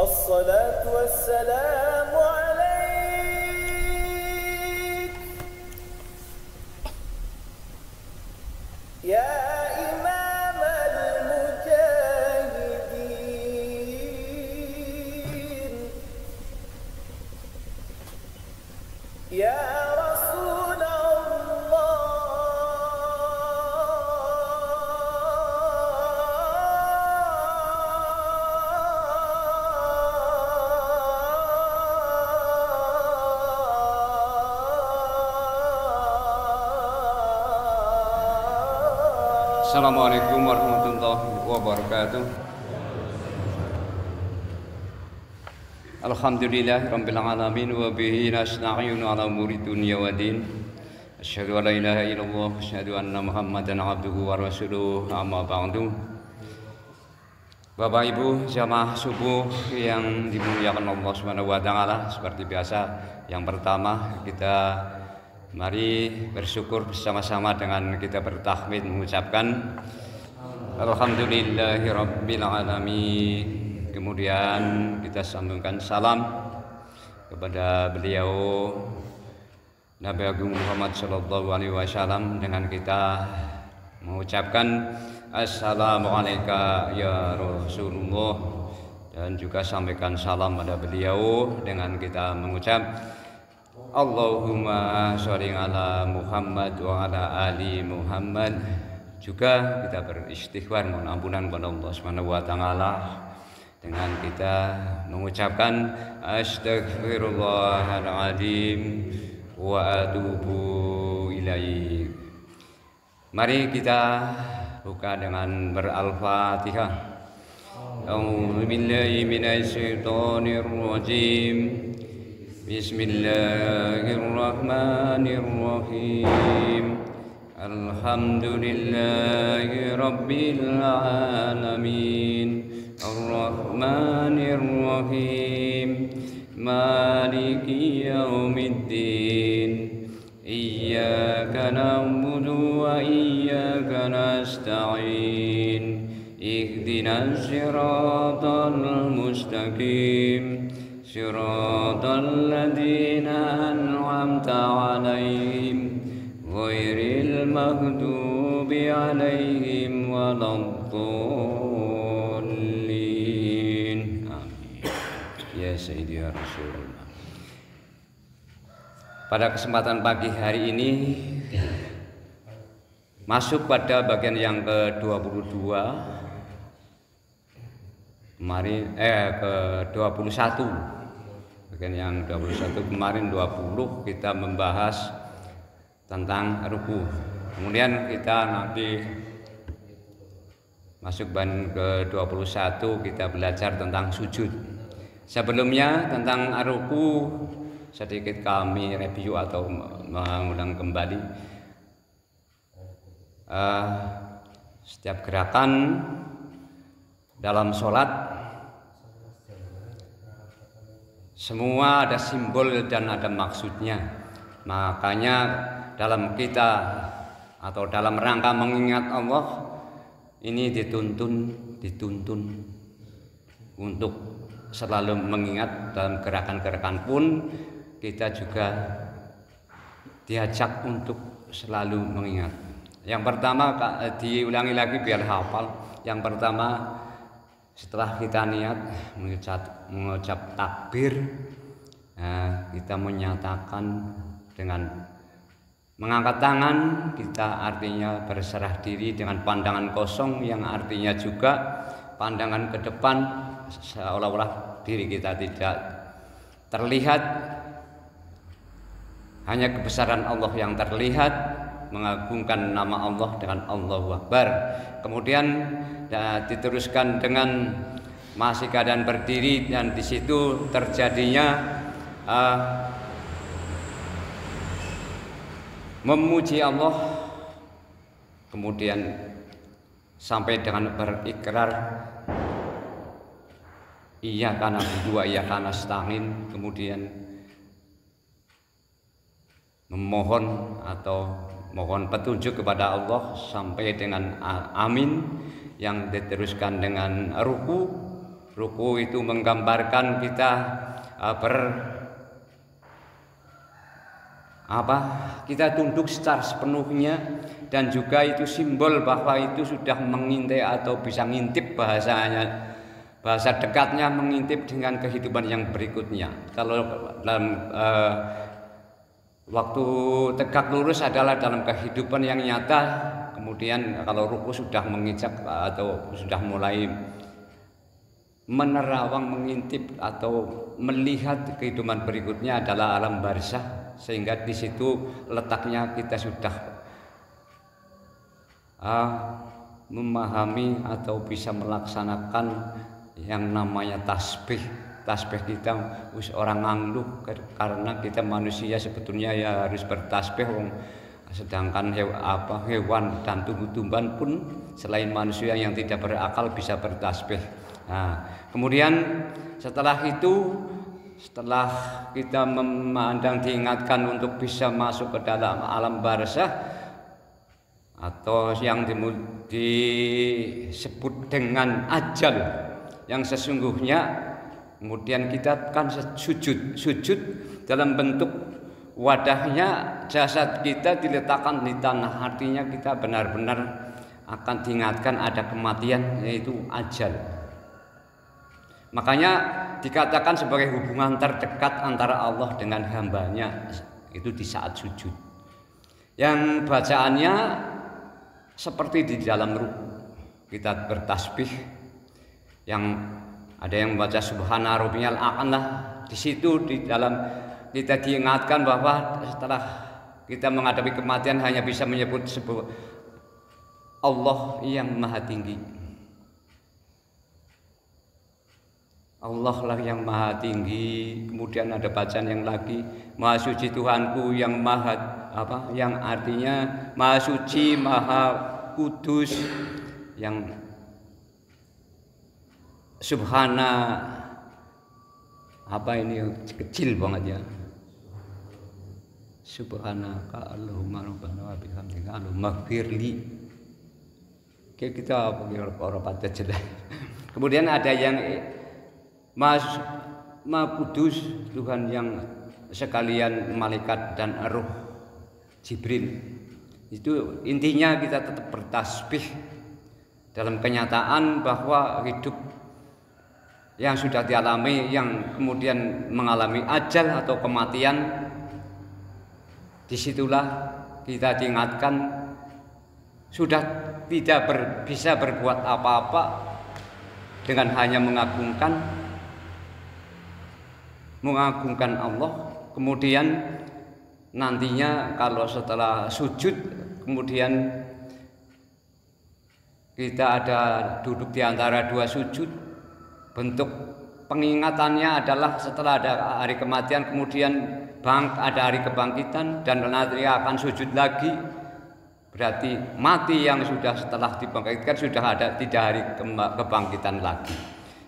الصلاة والسلام عليك يا إمام المجاهدين يا رسول Assalamualaikum warahmatullahi wabarakatuh. Alhamdulillah rabbil alamin wa bihi nasta'inu ala umuri dunya waddin. Asyhadu an la ilaha illallah wa asyhadu anna Muhammadan abduhu wa rasuluh. Amma ba'du. Bapak Ibu jamaah subuh yang dimuliakan Allah Subhanahu wa taala, seperti biasa yang pertama kita mari bersyukur bersama-sama dengan kita bertahmid mengucapkan Alhamdulillahirabbil alamin. Kemudian kita sambungkan salam kepada beliau Nabi Agung Muhammad sallallahu alaihi wasallam dengan kita mengucapkan Assalamualaikum ya Rasulullah, dan juga sampaikan salam pada beliau dengan kita mengucap Allahumma sholli ala Muhammad wa ala ali Muhammad. Juga kita beristighfar mohon ampunan kepada Allah Subhanahu wa taala dengan kita mengucapkan astaghfirullahaladzim wa atubu ilaih. Mari kita buka dengan ber-Al-Fatihah. A'udzu billahi minasyaitonir rajim. Bismillahirrahmanirrahim. Alhamdulillahi rabbil alamin. Ar-Rahmanir-Rahim. Maliki yaumiddin. Iyyaka na'budu wa iyyaka nasta'in. Ihdinas siratal mustaqim. Siratal ladzina an'amta 'alaihim ghairil maghdubi 'alaihim waladdallin. Amin. Ya Sayyidi ya Rasulullah. Pada kesempatan pagi hari ini masuk pada bagian yang ke-22 kemarin ke-21. Bagian yang 21 kemarin 20 kita membahas tentang ruku. Kemudian kita nanti masuk bagian ke-21 kita belajar tentang sujud. Sebelumnya tentang ruku sedikit kami review atau mengulang kembali. Setiap gerakan dalam sholat semua ada simbol dan ada maksudnya. Makanya dalam kita atau dalam rangka mengingat Allah ini dituntun untuk selalu mengingat. Dalam gerakan-gerakan pun kita juga diajak untuk selalu mengingat. Yang pertama diulangi lagi biar hafal. Yang pertama, setelah kita niat mengucap takbir, kita menyatakan dengan mengangkat tangan, kita artinya berserah diri dengan pandangan kosong, yang artinya juga pandangan ke depan, seolah-olah diri kita tidak terlihat, hanya kebesaran Allah yang terlihat, mengagungkan nama Allah dengan Allahu Akbar. Kemudian diteruskan dengan masih keadaan berdiri, dan di situ terjadinya memuji Allah, kemudian sampai dengan berikrar iyyaka na'budu wa iyyaka nasta'in, kemudian memohon atau mohon petunjuk kepada Allah sampai dengan amin, yang diteruskan dengan ruku, Ruku itu menggambarkan kita kita tunduk secara sepenuhnya, dan juga itu simbol bahwa itu sudah mengintai atau bisa ngintip, bahasa dekatnya mengintip dengan kehidupan yang berikutnya. Kalau dalam waktu tegak lurus adalah dalam kehidupan yang nyata, kemudian kalau ruku sudah mengijak atau sudah mulai menerawang, mengintip atau melihat kehidupan berikutnya adalah alam barzah, sehingga di situ letaknya kita sudah memahami atau bisa melaksanakan yang namanya tasbih. Tasbih kita orang angluh, karena kita manusia sebetulnya ya harus bertasbih, sedangkan hewan dan tumbuh-tumbuhan pun selain manusia yang tidak berakal bisa bertasbih. Nah, kemudian setelah kita memandang, diingatkan untuk bisa masuk ke dalam alam barzah atau yang disebut dengan ajal yang sesungguhnya, kemudian kita akan sujud dalam bentuk wadahnya jasad kita diletakkan di tanah, artinya kita benar-benar akan diingatkan ada kematian, yaitu ajal. Makanya dikatakan sebagai hubungan terdekat antara Allah dengan hambanya itu di saat sujud, yang bacaannya seperti di dalam ruku kita bertasbih, yang ada yang membaca subhana rabbiyal a'la. Di situ di dalam kita diingatkan bahwa setelah kita menghadapi kematian hanya bisa menyebut Allah yang maha tinggi. Allah lah yang maha tinggi. Kemudian ada bacaan yang lagi, maha suci Tuhanku yang yang artinya maha suci, maha kudus, yang subhana ini kecil banget ya, subhanaka Allahumma rabbana wa bihamdika Allahumma ghfirli. Kita orang pada jelas. Kemudian ada yang Maha Kudus, Tuhan yang sekalian malaikat dan roh Jibril. Itu intinya kita tetap bertasbih dalam kenyataan bahwa hidup yang sudah dialami, yang kemudian mengalami ajal atau kematian, disitulah kita diingatkan sudah tidak bisa berbuat apa-apa dengan hanya mengagungkan Allah. Kemudian nantinya kalau setelah sujud, kemudian kita ada duduk di antara dua sujud, bentuk pengingatannya adalah setelah ada hari kematian, kemudian ada hari kebangkitan, dan nanti akan sujud lagi. Berarti mati yang sudah setelah dibangkitkan sudah tidak hari kebangkitan lagi.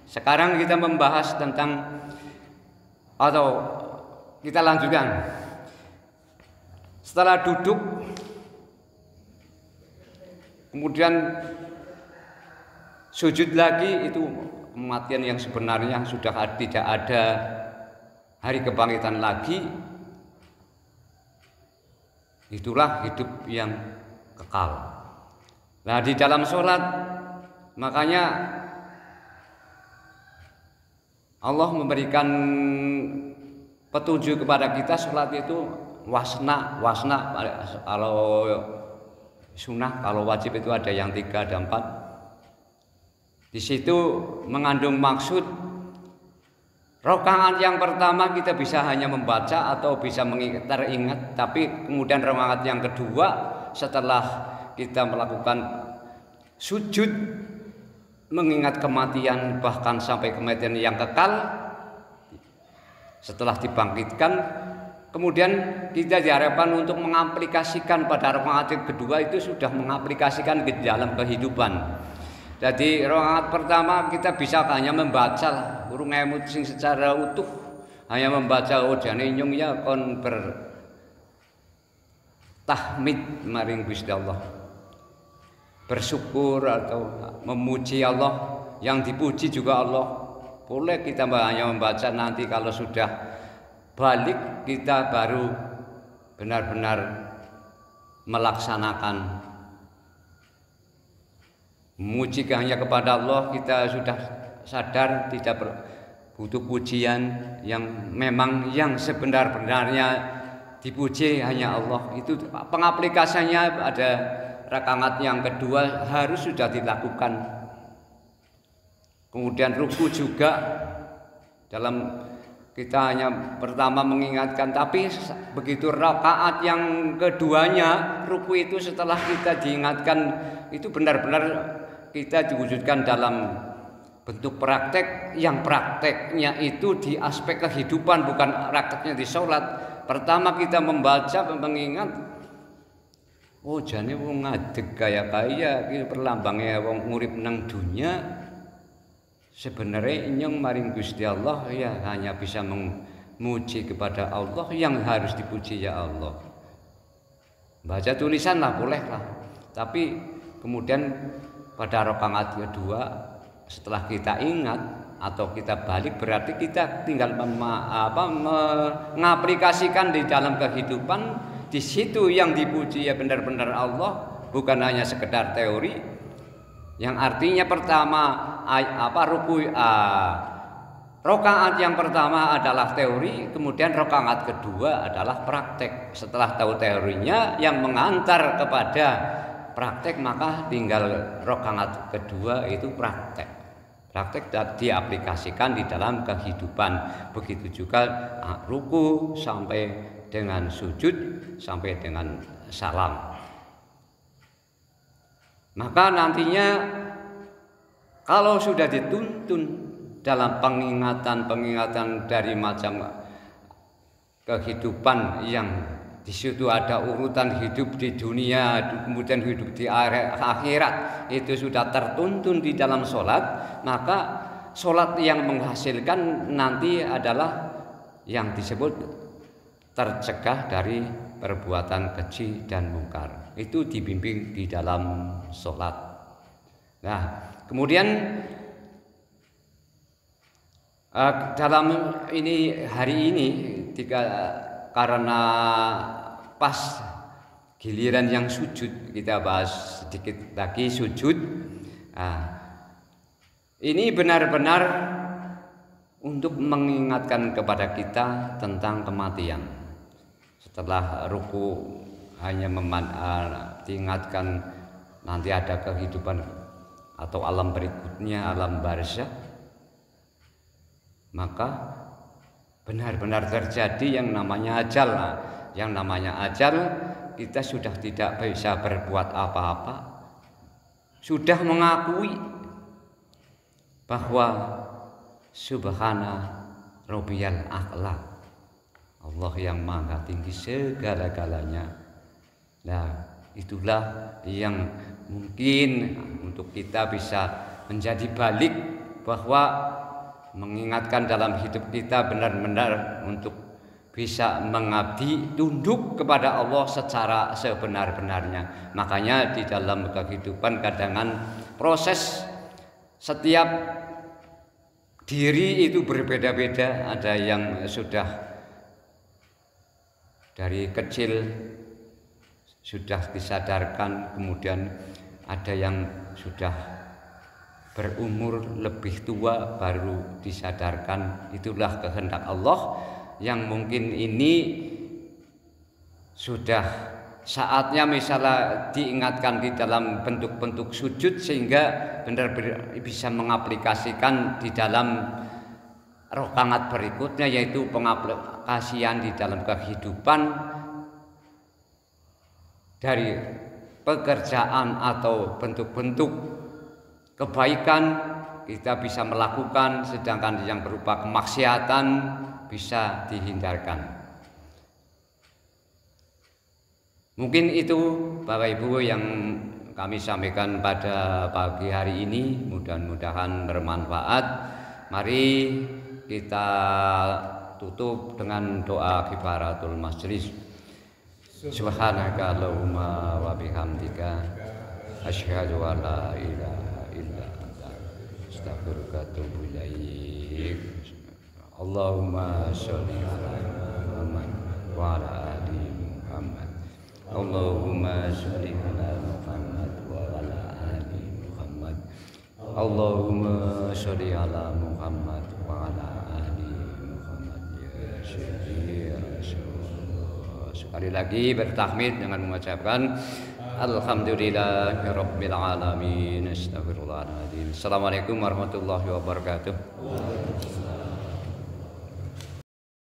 Sekarang kita membahas tentang, atau kita lanjutkan, setelah duduk kemudian sujud lagi, itu kematian yang sebenarnya sudah tidak ada hari kebangkitan lagi. Itulah hidup yang kekal. Nah, di dalam sholat makanya Allah memberikan petunjuk kepada kita. Sholat itu wasna kalau sunnah, kalau wajib itu ada yang 3, ada 4. Di situ mengandung maksud rakaat yang pertama kita bisa hanya membaca atau bisa teringat, tapi kemudian rakaat yang kedua setelah kita melakukan sujud mengingat kematian, bahkan sampai kematian yang kekal, setelah dibangkitkan, kemudian kita diharapkan untuk mengaplikasikan pada rakaat yang kedua itu sudah mengaplikasikan ke dalam kehidupan. Jadi rakaat pertama kita bisa hanya membaca urung emut sing secara utuh, hanya membaca jane nyung ya kon bertahmid maring Gusti Allah, bersyukur atau memuji Allah, yang dipuji juga Allah, Boleh kita hanya membaca, nanti kalau sudah balik kita baru benar-benar melaksanakan. Memuji hanya kepada Allah, kita sudah sadar tidak butuh pujian, yang memang yang sebenar-benarnya dipuji hanya Allah. Itu pengaplikasiannya ada rakaat yang kedua harus sudah dilakukan. Kemudian ruku juga, dalam kita hanya pertama mengingatkan, tapi begitu rakaat yang keduanya, ruku itu setelah kita diingatkan, itu benar-benar kita diwujudkan dalam bentuk praktek, yang prakteknya itu di aspek kehidupan, bukan prakteknya di sholat. Pertama kita membaca, mengingat, oh jane wong ngadeg kaya iki perlambangnya wong urip nang dunya. Sebenarnya nyong maring Gusti Allah ya hanya bisa memuji kepada Allah, yang harus dipuji ya Allah. Baca tulisan lah boleh lah, tapi kemudian pada rakaat kedua setelah kita ingat atau kita balik, berarti kita tinggal mengaplikasikan di dalam kehidupan. Di situ yang dipuji ya benar-benar Allah, bukan hanya sekedar teori. Yang artinya pertama rakaat yang pertama adalah teori, kemudian rakaat kedua adalah praktek. Setelah tahu teorinya yang mengantar kepada praktek, maka tinggal rakaat kedua itu praktek. Praktek diaplikasikan di dalam kehidupan. Begitu juga ruku sampai dengan sujud, sampai dengan salam. Maka nantinya kalau sudah dituntun dalam pengingatan dari macam kehidupan, yang di situ ada urutan hidup di dunia, kemudian hidup di akhirat, itu sudah tertuntun di dalam sholat, maka sholat yang menghasilkan nanti adalah yang disebut tercegah dari perbuatan keji dan mungkar. Itu dibimbing di dalam sholat. Nah, kemudian dalam hari ini karena pas giliran yang sujud, kita bahas sedikit lagi sujud. Nah, ini benar-benar untuk mengingatkan kepada kita tentang kematian. Setelah ruku hanya diingatkan nanti ada kehidupan atau alam berikutnya, alam barzakh, maka benar-benar terjadi yang namanya ajal. Yang namanya ajal, kita sudah tidak bisa berbuat apa-apa, sudah mengakui bahwa subhana rabbiyal a'la, Allah yang maha tinggi segala-galanya. Nah, itulah yang mungkin untuk kita bisa menjadi balik, bahwa mengingatkan dalam hidup kita benar-benar untuk bisa mengabdi, tunduk kepada Allah secara sebenar-benarnya. Makanya di dalam kehidupan kadang proses setiap diri itu berbeda-beda. Ada yang sudah dari kecil sudah disadarkan, kemudian ada yang sudah berumur lebih tua baru disadarkan. Itulah kehendak Allah yang mungkin ini sudah saatnya misalnya diingatkan di dalam bentuk-bentuk sujud, sehingga benar-benar bisa mengaplikasikan di dalam rakaat berikutnya, yaitu pengaplikasian di dalam kehidupan dari pekerjaan atau bentuk-bentuk kebaikan kita bisa melakukan, sedangkan yang berupa kemaksiatan bisa dihindarkan. Mungkin itu Bapak Ibu yang kami sampaikan pada pagi hari ini, mudah-mudahan bermanfaat. Mari kita tutup dengan doa kifaratul majlis. Subhanaka Allahumma wa bihamdika asyhadu an la ilaha illa anta astaghfiruka wa atubu ilaik. Allahumma sholli ala Muhammad wa ala ali Muhammad. Allahumma sholli ala Muhammad wa ala ali Muhammad. Allahumma sholli ala Muhammad wa ala ali Muhammad. Ya Syekh, ya Rasulullah. Sekali lagi bertahmid dengan mengucapkan Alhamdulillahirabbil alamin. Astagfirullahaladzim. Assalamualaikum warahmatullahi wabarakatuh.